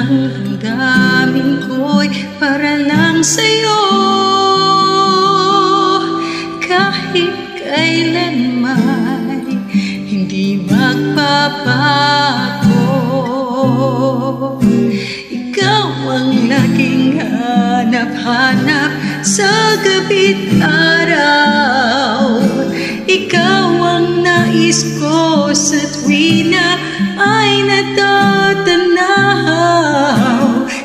Ang damdamin ko'y para lang sa'yo, kahit kailanman hindi magbabago. Ikaw ang laging hanap-hanap sa gabi't araw. Ikaw ang nais ko sa tuwina ay natatanaw.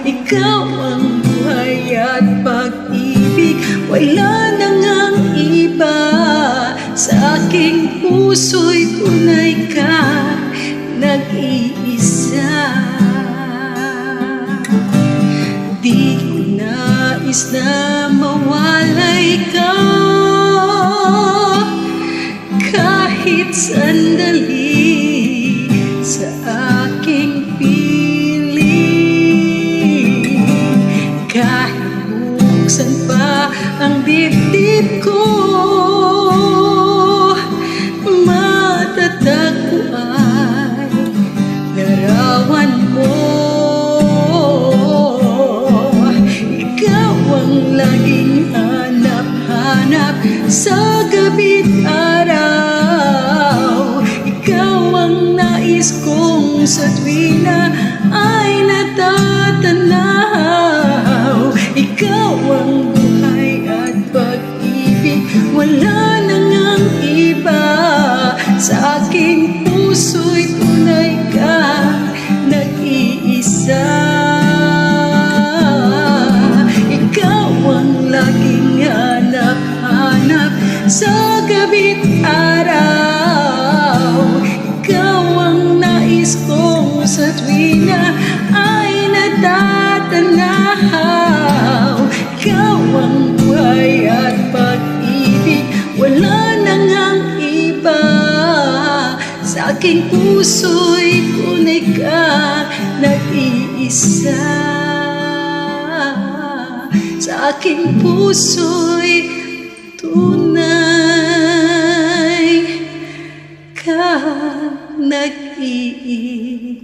Ikaw ang buhay at pag-ibig, wala na ngang iba. Sa aking puso'y tunay ka, nag-iisa. Di ko nais na mawalay ka, kahit sandali sa aking piling. Kahit buksan pa ang dibdib ko, matatagpo ay larawan mo. Ikaw ang laging hanap-hanap sa gabi't araw. Ikaw ang nais kong sa tuwina ay natatanaw. Ikaw ang buhay at pag-ibig, wala na ngang iba. Sa aking puso'y tunay ka, nag-iisa. Ikaw ang laging hanap-hanap sa gabi't araw. Ikaw ang nais kong sa tuwina ay natatanaw. Ikaw ang buhay at pag-ibig, wala na ngang iba. Sa aking puso'y tunay ka, nag-iisa. Sa aking puso'y tunay ka, nag-iisa.